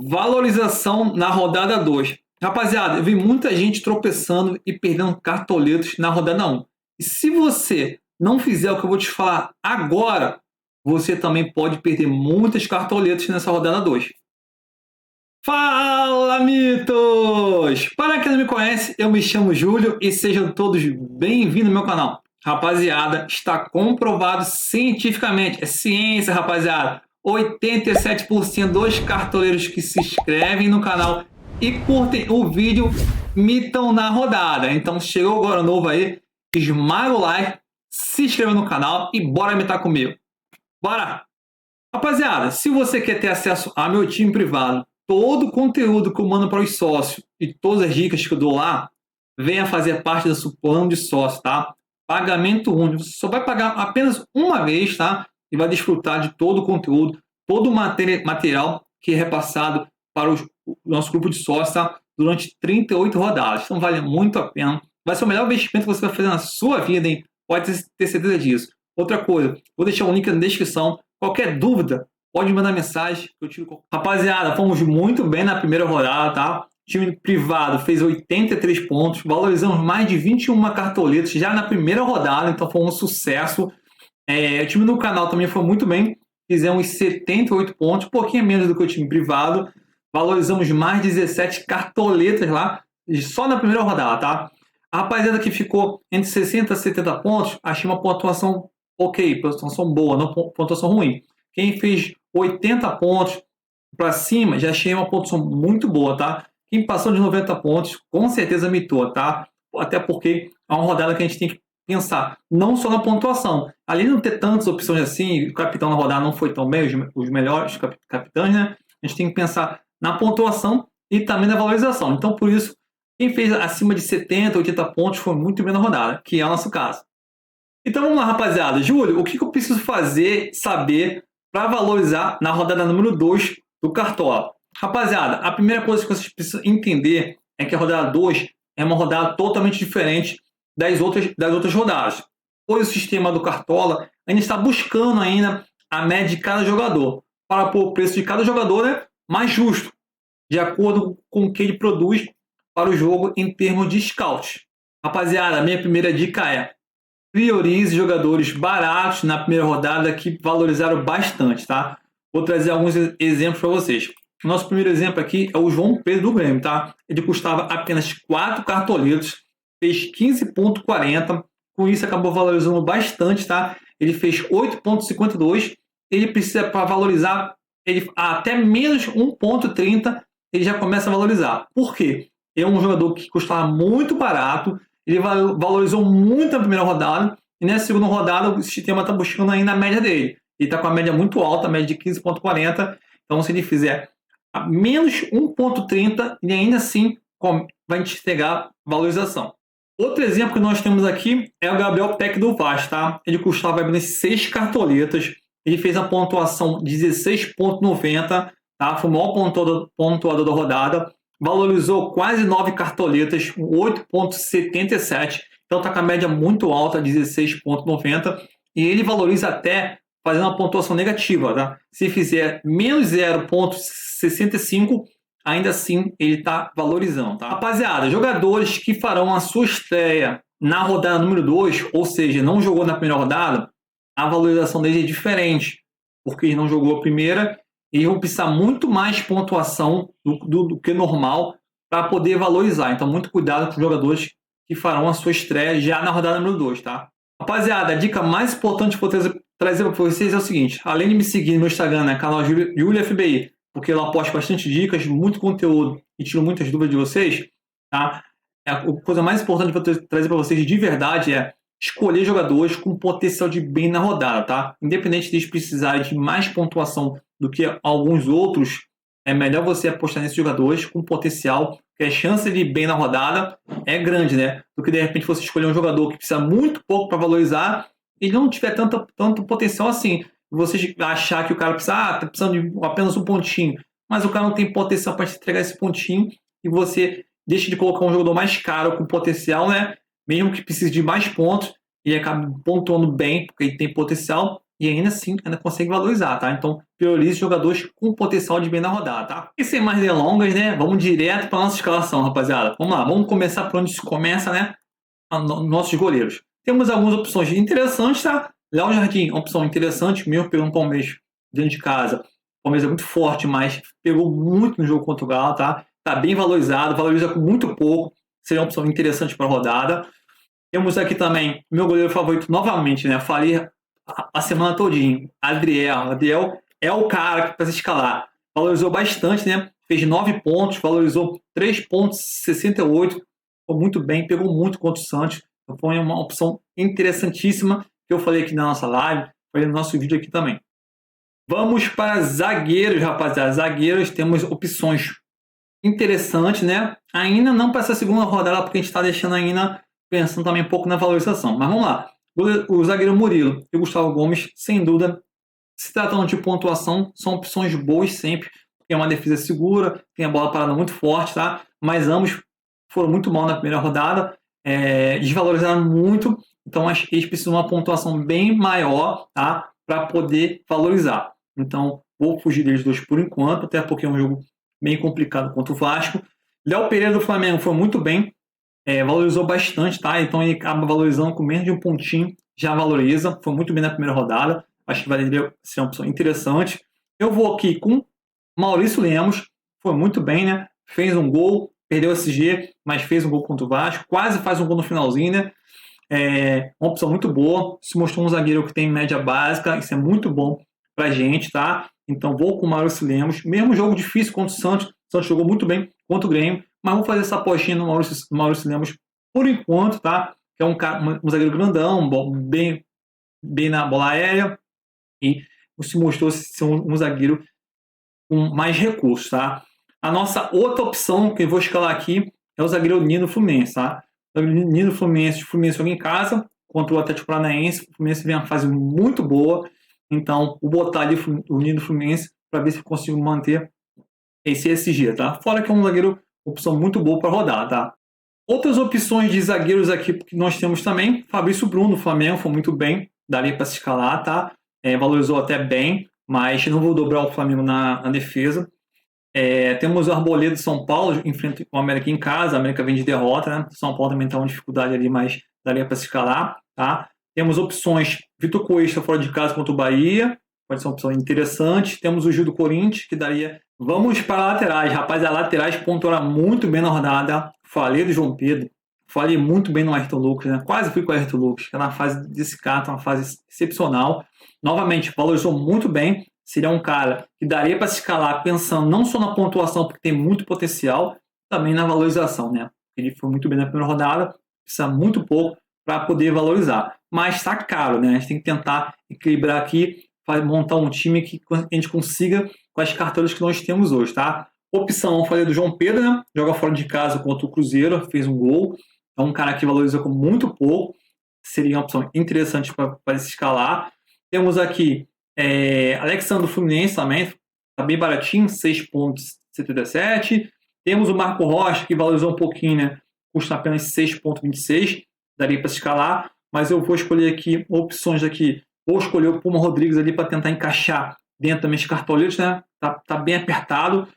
Valorização na rodada 2. Rapaziada, eu vi muita gente tropeçando e perdendo cartoletos na rodada 1. E se você não fizer o que eu vou te falar agora, você também pode perder muitos cartoletos nessa rodada 2. Fala, mitos! Para quem não me conhece, eu me chamo Júlio e sejam todos bem-vindos ao meu canal. Rapaziada, está comprovado cientificamente, é ciência, rapaziada. 87% dos cartoleiros que se inscrevem no canal e curtem o vídeo mitam na rodada. Então chegou agora novo aí, esmaga o like, se inscreva no canal e bora mitar comigo. Bora! Rapaziada, se você quer ter acesso ao meu time privado, todo o conteúdo que eu mando para os sócios e todas as dicas que eu dou lá, venha fazer parte do seu plano de sócio, tá? Pagamento único. Você só vai pagar apenas uma vez, tá? E vai desfrutar de todo o conteúdo, todo o material que é repassado para o nosso grupo de sócios, tá? Durante 38 rodadas. Então vale muito a pena. Vai ser o melhor investimento que você vai fazer na sua vida, hein? Pode ter certeza disso. Outra coisa, vou deixar o link na descrição. Qualquer dúvida, pode mandar mensagem que eu tiro. Rapaziada, fomos muito bem na primeira rodada, tá? O time privado fez 83 pontos, valorizamos mais de 21 cartoletas já na primeira rodada, então foi um sucesso. O time do canal também foi muito bem, fizemos 78 pontos, um pouquinho menos do que o time privado. Valorizamos mais de 17 cartoletas lá, só na primeira rodada, tá? A rapaziada que ficou entre 60 e 70 pontos, achei uma pontuação ok, pontuação boa, não pontuação ruim. Quem fez 80 pontos para cima, já achei uma pontuação muito boa, tá? Quem passou de 90 pontos, com certeza mitou, tá? Até porque é uma rodada que a gente tem que pensar não só na pontuação. Além de não ter tantas opções assim, o capitão na rodada não foi tão bem, os melhores capitães, né? A gente tem que pensar na pontuação e também na valorização. Então, por isso, quem fez acima de 70, 80 pontos foi muito bem na rodada, que é o nosso caso. Então vamos lá, rapaziada. Júlio, o que eu preciso saber para valorizar na rodada número 2 do Cartola? Rapaziada, a primeira coisa que vocês precisam entender é que a rodada 2 é uma rodada totalmente diferente das outras rodadas. Pois o sistema do Cartola ainda está buscando ainda a média de cada jogador, para pôr o preço de cada jogador, né, mais justo, de acordo com o que ele produz para o jogo em termos de scout. Rapaziada, a minha primeira dica é: priorize jogadores baratos na primeira rodada que valorizaram bastante, tá? Vou trazer alguns exemplos para vocês. O nosso primeiro exemplo aqui é o João Pedro do Grêmio, tá? Ele custava apenas 4 cartoletos, fez 15,40. Com isso, acabou valorizando bastante, tá? Ele fez 8,52. Ele precisa, para valorizar, ele até menos 1,30, ele já começa a valorizar. Por quê? É um jogador que custava muito barato, ele valorizou muito na primeira rodada, e nessa segunda rodada o sistema está buscando ainda a média dele. Ele está com a média muito alta, a média de 15,40. Então, se ele fizer menos 1,30, ele ainda assim vai entregar valorização. Outro exemplo que nós temos aqui é o Gabriel Peck do Vasco, tá? Ele custava apenas 6 cartoletas, ele fez a pontuação 16,90, tá? Foi o maior pontuador da rodada. Valorizou quase 9 cartoletas, 8,77. Então está com a média muito alta, 16,90. E ele valoriza até fazendo uma pontuação negativa, tá? Se fizer menos 0,65, ainda assim ele está valorizando, tá? Rapaziada, jogadores que farão a sua estreia na rodada número 2, ou seja, não jogou na primeira rodada, a valorização dele é diferente, porque ele não jogou a primeira e vão precisar muito mais pontuação do que normal para poder valorizar. Então, muito cuidado com os jogadores que farão a sua estreia já na rodada número 2, tá? Rapaziada, a dica mais importante que eu vou trazer para vocês é o seguinte: além de me seguir no Instagram, né, canal JúlioFBI, porque eu posto bastante dicas, muito conteúdo e tiro muitas dúvidas de vocês, tá? A coisa mais importante que eu vou trazer para vocês de verdade é escolher jogadores com potencial de bem na rodada, tá? Independente de eles precisarem de mais pontuação do que alguns outros, é melhor você apostar nesses jogadores com potencial, que a chance de ir bem na rodada é grande, né? Do que de repente você escolher um jogador que precisa muito pouco para valorizar e não tiver tanto potencial assim. Você achar que o cara precisa, tá precisando de apenas um pontinho, mas o cara não tem potencial para te entregar esse pontinho e você deixa de colocar um jogador mais caro com potencial, né? Mesmo que precise de mais pontos, ele acaba pontuando bem, porque ele tem potencial, e ainda assim ainda consegue valorizar, tá? Então priorize jogadores com potencial de bem na rodada, tá? E sem mais delongas, né? Vamos direto para nossa escalação, rapaziada. Vamos lá, vamos começar por onde se começa, né? Nossos goleiros. Temos algumas opções interessantes, tá? Léo Jardim, uma opção interessante, mesmo pelo Palmeiras dentro de casa. O Palmeiras é muito forte, mas pegou muito no jogo contra o Galo, tá? Tá bem valorizado, valoriza com muito pouco. Seria uma opção interessante para a rodada. Temos aqui também meu goleiro favorito novamente, né? Falei a semana todinha. Adriel. Adriel é o cara que para se escalar. Valorizou bastante, né? Fez 9 pontos, valorizou 3,68. Ficou muito bem, pegou muito contra o Santos. Então foi uma opção interessantíssima que eu falei aqui na nossa live, falei no nosso vídeo aqui também. Vamos para zagueiros, rapaziada. Zagueiros, temos opções interessantes, né? Ainda não para essa segunda rodada, porque a gente está deixando ainda pensando também um pouco na valorização. Mas vamos lá. O zagueiro Murilo e o Gustavo Gomes, sem dúvida, se tratando de pontuação, são opções boas sempre. Tem uma defesa segura, tem a bola parada muito forte, tá? Mas ambos foram muito mal na primeira rodada, desvalorizaram muito, então eles precisam de uma pontuação bem maior, tá? Para poder valorizar. Então, vou fugir deles dois por enquanto, até porque é um jogo bem complicado contra o Vasco. Léo Pereira do Flamengo foi muito bem, valorizou bastante, tá? Então ele acaba valorizando com menos de um pontinho, já valoriza, foi muito bem na primeira rodada, acho que vai ser uma opção interessante. Eu vou aqui com Maurício Lemos, foi muito bem, né? Fez um gol, perdeu o SG, mas fez um gol contra o Vasco, quase faz um gol no finalzinho, né? Uma opção muito boa, se mostrou um zagueiro que tem média básica, isso é muito bom pra gente, tá? Então vou com o Maurício Lemos, mesmo jogo difícil contra o Santos jogou muito bem contra o Grêmio, mas vou fazer essa apostinha no Maurício Lemos por enquanto, tá? Que é um zagueiro grandão, bem na bola aérea, e se mostrou ser um zagueiro com mais recursos, tá? A nossa outra opção que eu vou escalar aqui é o zagueiro Nino Fluminense, tá? O Nino Fluminense joga em casa contra o Atlético Paranaense. O Fluminense vem uma fase muito boa, então vou botar ali o Nino Fluminense para ver se eu consigo manter esse SG, tá? Fora que é um zagueiro, opção muito boa para rodar, tá? Outras opções de zagueiros aqui que nós temos também, Fabrício Bruno do Flamengo foi muito bem, daria para se escalar, tá? Valorizou até bem, mas não vou dobrar o Flamengo na defesa. Temos o Arboleda de São Paulo, enfrenta o América em casa, a América vem de derrota, né? São Paulo também está uma dificuldade ali, mas daria para se escalar, tá? Temos opções, Vitor Cuesta fora de casa contra o Bahia, pode ser uma opção interessante. Temos o Gil do Corinthians, que daria... Vamos para laterais, rapaz, as laterais pontuaram muito bem na rodada. Falei do João Pedro, falei muito bem no Ayrton Lucas, né? Quase fui com o Ayrton Lucas, que é na fase desse cara, uma fase excepcional. Novamente, valorizou muito bem. Seria um cara que daria para se escalar pensando não só na pontuação, porque tem muito potencial, também na valorização, né? Ele foi muito bem na primeira rodada, precisa muito pouco para poder valorizar. Mas está caro, né? A gente tem que tentar equilibrar aqui, montar um time que a gente consiga com as carteiras que nós temos hoje, tá? Opção, eu falei do João Pedro, né? Joga fora de casa contra o Cruzeiro, fez um gol. É um cara que valoriza com muito pouco. Seria uma opção interessante para se escalar. Temos aqui Alexandre Fluminense também, está bem baratinho, 6,77. Temos o Marco Rocha, que valorizou um pouquinho, né? Custa apenas 6,26. Daria para se escalar, mas eu vou escolher aqui opções aqui. Vou escolher o Puma Rodrigues ali para tentar encaixar dentro também de cartoletes, né? Tá bem apertado.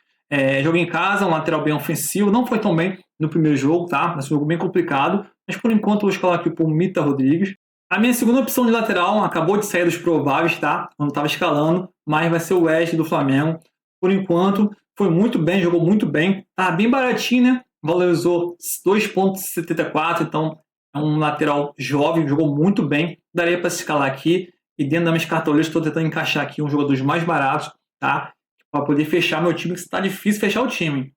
Jogo em casa, um lateral bem ofensivo. Não foi tão bem no primeiro jogo, tá? Mas foi um jogo bem complicado. Mas por enquanto eu vou escalar aqui o Pumita Rodrigues. A minha segunda opção de lateral acabou de sair dos prováveis, tá? Eu não estava escalando, mas vai ser o Wesley do Flamengo. Por enquanto, foi muito bem, jogou muito bem. Tá bem baratinho, né? Valorizou 2,74, então é um lateral jovem, jogou muito bem. Daria para se escalar aqui. E dentro das minhas cartoleiras, estou tentando encaixar aqui uns jogadores mais baratos, tá? Para poder fechar meu time, que está difícil fechar o time.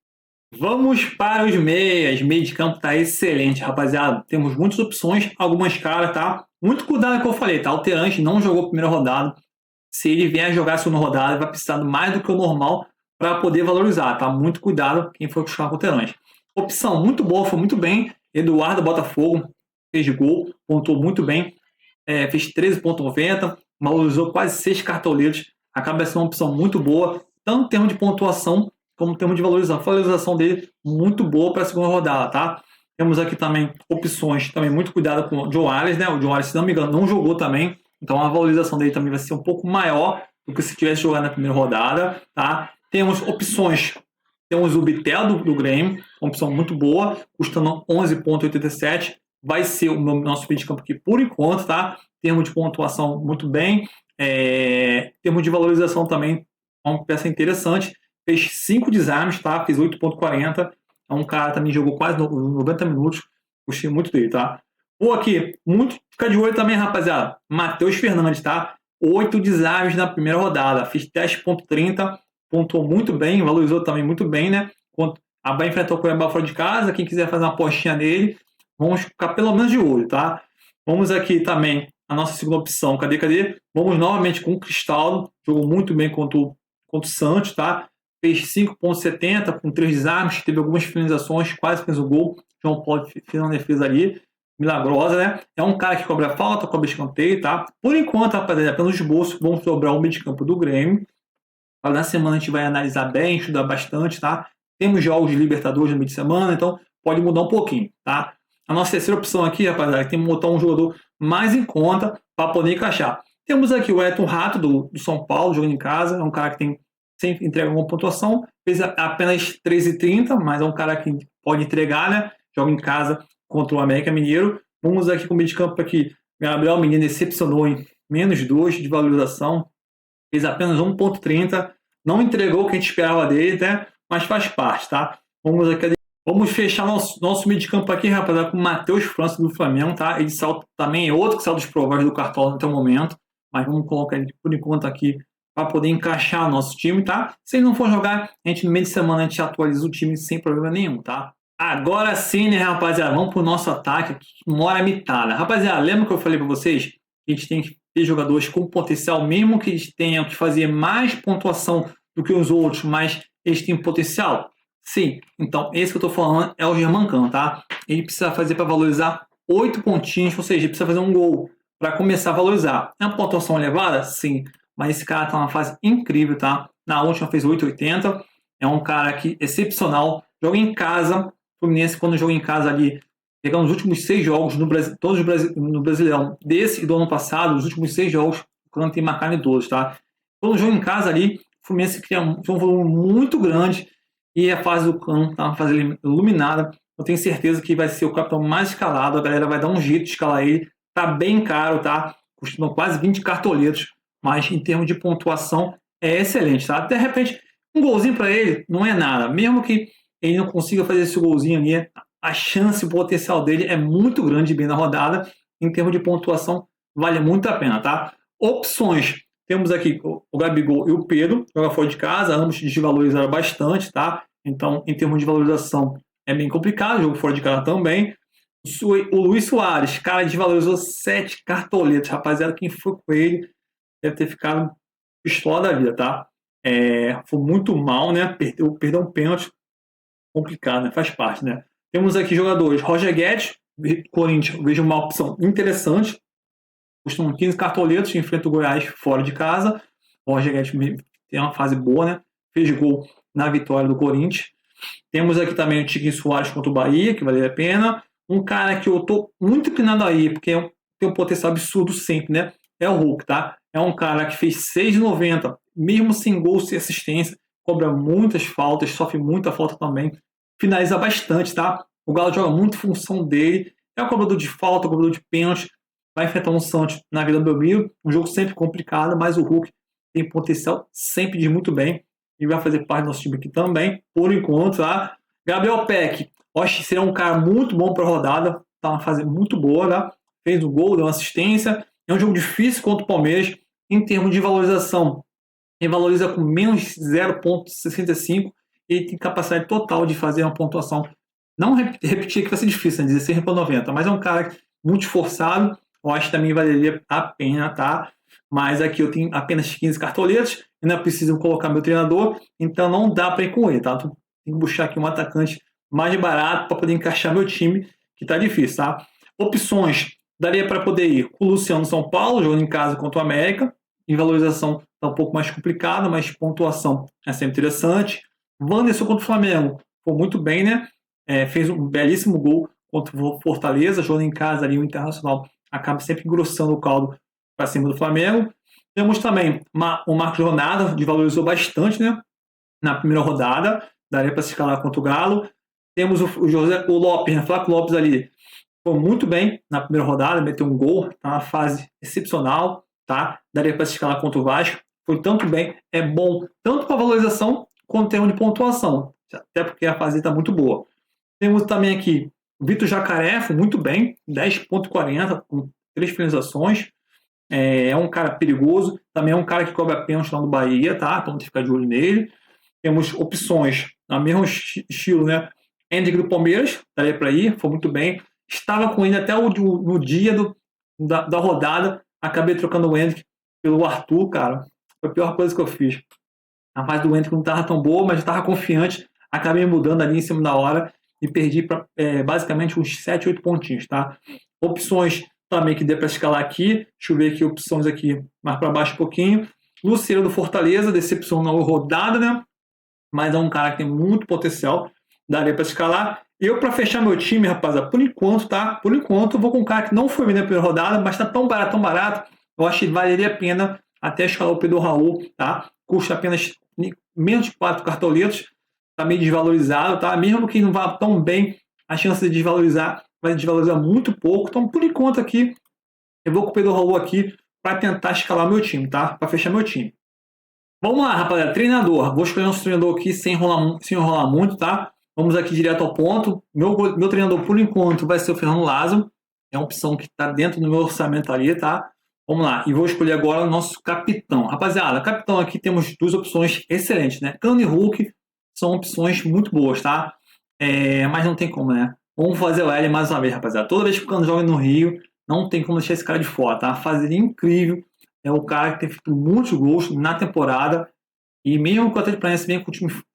Vamos para os meias. Meio de campo tá excelente, rapaziada. Temos muitas opções, algumas caras, tá? Muito cuidado com o que eu falei, tá? O Terence não jogou a primeira rodada. Se ele vier jogar a segunda rodada, vai precisar mais do que o normal para poder valorizar, tá? Muito cuidado quem for buscar com o Terence. Opção muito boa, foi muito bem. Eduardo Botafogo fez gol, pontuou muito bem. Fez 13,90, valorizou quase 6 cartoleiros. Acaba sendo uma opção muito boa, tanto em termos de pontuação como em termos de valorização. A valorização dele muito boa para a segunda rodada, tá? Temos aqui também opções, também muito cuidado com o Joe Arias, né? O Joe Arias, se não me engano, não jogou também, Então a valorização dele também vai ser um pouco maior do que se tivesse jogado na primeira rodada, tá? Temos opções. Temos o Bitelo do Grêmio, uma opção muito boa, custando 11,87. Vai ser o nosso meio de campo aqui por enquanto, tá? Termo de pontuação muito bem. Termo de valorização também, uma peça interessante. Fez 5 desarmes, tá? Fez 8,40. É um cara também jogou quase 90 minutos. Gostei muito dele, tá? Vou aqui, muito ficar de olho também, rapaziada. Matheus Fernandes, tá? 8 desarmes na primeira rodada. Fiz 10,30. Pontuou muito bem, valorizou também muito bem, né? Vai enfrentar o Cuiabá fora de casa. Quem quiser fazer uma apostinha nele, vamos ficar pelo menos de olho, tá? Vamos aqui também, a nossa segunda opção. Cadê? Vamos novamente com o Cristaldo. Jogou muito bem contra o Santos, tá? Fez 5,70 com 3 desarmes, teve algumas finalizações, quase fez o gol. João Paulo fez uma defesa ali, milagrosa, né? É um cara que cobra falta, cobra escanteio, tá? Por enquanto, rapaziada, pelo esboço, vamos dobrar o meio de campo do Grêmio. Na semana a gente vai analisar bem, estudar bastante, tá? Temos jogos de Libertadores no meio de semana, então pode mudar um pouquinho, tá? A nossa terceira opção aqui, rapaziada, tem que botar um jogador mais em conta para poder encaixar. Temos aqui o Elton Rato, do São Paulo, jogando em casa. É um cara que sempre entrega uma pontuação. Fez apenas 13,30, mas é um cara que pode entregar, né? Joga em casa contra o América Mineiro. Vamos aqui com o meio de campo aqui. Gabriel Menino decepcionou em menos 2 de valorização. Fez apenas 1,30. Não entregou o que a gente esperava dele, né? Mas faz parte, tá? Vamos fechar nosso meio de campo aqui, rapaziada, com o Matheus França do Flamengo, tá? Ele também é outro que saiu dos prováveis do Cartola até o momento. Mas vamos colocar ele por enquanto aqui para poder encaixar o nosso time, tá? Se ele não for jogar, a gente no meio de semana a gente atualiza o time sem problema nenhum, tá? Agora sim, né, rapaziada? Vamos pro nosso ataque aqui, uma hora mitada. Rapaziada, lembra que eu falei para vocês que a gente tem que ter jogadores com potencial, mesmo que eles tenham que fazer mais pontuação do que os outros, mas eles têm potencial? Sim. Então, esse que eu tô falando é o Germancano, tá? Ele precisa fazer para valorizar 8 pontinhos, ou seja, ele precisa fazer um gol para começar a valorizar. É uma pontuação elevada? Sim. Mas esse cara tá numa fase incrível, tá? Na última fez 8,80. É um cara aqui excepcional. Joga em casa. Fluminense, quando joga em casa ali, pegando os últimos 6 jogos no Brasil, no Brasileirão desse e do ano passado, os últimos 6 jogos, o Cano tem marcado em todos, tá? Quando joga em casa ali, o Fluminense cria um volume muito grande e a fase do Cano tá uma fase iluminada. Eu tenho certeza que vai ser o capitão mais escalado. A galera vai dar um jeito de escalar ele. Tá bem caro, tá? Custam quase 20 cartoletos, mas em termos de pontuação é excelente, tá? De repente, um golzinho para ele não é nada. Mesmo que ele não consiga fazer esse golzinho ali, a chance, o potencial dele é muito grande bem na rodada. Em termos de pontuação, vale muito a pena, tá? Opções. Temos aqui o Gabigol e o Pedro, joga fora de casa, ambos desvalorizaram bastante, tá? Então, em termos de valorização, é bem complicado, jogo fora de casa também. O Luiz Soares, cara, desvalorizou 7 cartoletas, rapaziada, quem foi com ele deve ter ficado pistola da vida, tá? Foi muito mal, né? Perdeu um pênalti, complicado, né? Faz parte, né? Temos aqui jogadores, Roger Guedes, Corinthians, vejo uma opção interessante, custam 15 cartoletos, enfrenta o Goiás fora de casa. O Roger Guedes tem uma fase boa, né? Fez gol na vitória do Corinthians. Temos aqui também o Tiquinho Soares contra o Bahia, que vale a pena. Um cara que eu tô muito inclinado aí, porque tem um potencial absurdo sempre, né? É o Hulk, tá? É um cara que fez 6,90, mesmo sem gol, sem assistência, cobra muitas faltas, sofre muita falta também, finaliza bastante, tá? O Galo joga muito em função dele, é o cobrador de falta, o cobrador de pênalti, vai enfrentar um Santos na Vila Belmiro, um jogo sempre complicado, mas o Hulk tem potencial sempre de ir muito bem e vai fazer parte do nosso time aqui também, por enquanto, tá? Gabriel Peck, acho que será um cara muito bom para a rodada, tá uma fase muito boa, tá? Fez o gol, deu uma assistência, é um jogo difícil contra o Palmeiras, em termos de valorização, ele valoriza com menos 0,65, ele tem capacidade total de fazer uma pontuação, não repetir que vai ser difícil, né? 16,90, mas é um cara muito esforçado, eu acho que também valeria a pena, tá? Mas aqui eu tenho apenas 15 cartoletas, ainda preciso colocar meu treinador, então não dá para ir com ele, tá? Tem que buscar aqui um atacante mais barato para poder encaixar meu time, que tá difícil, tá? Opções, daria para poder ir com o Luciano São Paulo, jogando em casa contra o América, em valorização tá um pouco mais complicado, mas pontuação é sempre interessante. Wanderson contra o Flamengo, foi muito bem, né? Fez um belíssimo gol contra o Fortaleza, jogando em casa ali, o Internacional acaba sempre engrossando o caldo para cima do Flamengo. Temos também o Marcos Leonardo, desvalorizou bastante, né? Na primeira rodada, daria para se escalar contra o Galo. Temos o Lopes, né? Flávio Lopes ali, foi muito bem na primeira rodada, meteu um gol, tá uma fase excepcional, tá? Daria para se escalar contra o Vasco. Foi tanto bem, é bom tanto para valorização quanto em termos de pontuação, até porque a fase está muito boa. Temos também aqui o Vitor Jacaré, foi muito bem, 10,40 com 3 finalizações. É um cara perigoso, também é um cara que cobra pênalti lá no Bahia, tá? Então tem que ficar de olho nele. Temos opções no mesmo estilo, né? Hendrick do Palmeiras, daria para ir, foi muito bem. Estava com ele até no dia da rodada, acabei trocando o Hendrick pelo Arthur, cara. Foi a pior coisa que eu fiz. A fase do Hendrick não estava tão boa, mas estava confiante. Acabei mudando ali em cima da hora e perdi basicamente uns 7, 8 pontinhos, tá? Opções também que dê para escalar aqui. Deixa eu ver aqui opções aqui mais para baixo um pouquinho. Luciano do Fortaleza, decepção na rodada, né? Mas é um cara que tem muito potencial. Daria para escalar. Eu, para fechar meu time, rapaziada, por enquanto, tá? Por enquanto, eu vou com um cara que não foi bem na primeira rodada, mas tá tão barato. Eu acho que valeria a pena até escalar o Pedro Raul, tá? Custa apenas menos de 4 cartoletos. Tá meio desvalorizado, tá? Mesmo que não vá tão bem, a chance de desvalorizar vai desvalorizar muito pouco. Então, por enquanto aqui, eu vou com o Pedro Raul aqui para tentar escalar meu time, tá? Para fechar meu time. Vamos lá, rapaziada. Treinador. Vou escolher nosso treinador aqui sem enrolar muito, tá? Vamos aqui direto ao ponto. Meu treinador, por enquanto, vai ser o Fernando Lázaro. É uma opção que está dentro do meu orçamento ali, tá? Vamos lá. E vou escolher agora o nosso capitão. Rapaziada, capitão aqui temos 2 opções excelentes, né? Cano e Hulk são opções muito boas, tá? Mas não tem como, né? Vamos fazer o L mais uma vez, rapaziada. Toda vez que o Cano joga no Rio, não tem como deixar esse cara de fora, tá? Fazer incrível. É o cara que tem feito muitos gols na temporada. E mesmo que o Atlético Paranaense venha com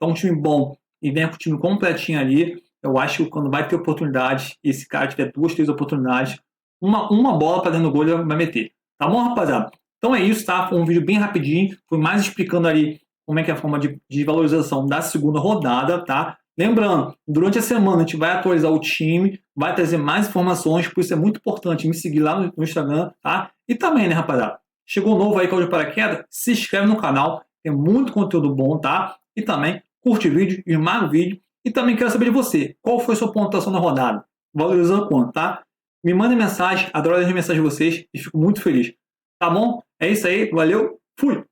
um time bom e venha com o time completinho ali, eu acho que quando vai ter oportunidade, e esse cara tiver 2, 3 oportunidades, uma bola para dentro do gol ele vai meter. Tá bom, rapaziada? Então é isso, tá? Foi um vídeo bem rapidinho. Fui mais explicando ali como é que é a forma de valorização da segunda rodada, tá? Lembrando, durante a semana a gente vai atualizar o time, vai trazer mais informações, por isso é muito importante me seguir lá no Instagram, tá? E também, né, rapaziada? Chegou novo aí, caiu de paraquedas, se inscreve no canal, tem muito conteúdo bom, tá? E também curte o vídeo, esmaga o vídeo. E também quero saber de você, qual foi a sua pontuação na rodada? Valorizando quanto, tá? Me mandem mensagem, adoro as mensagens de vocês e fico muito feliz. Tá bom? É isso aí, valeu, fui!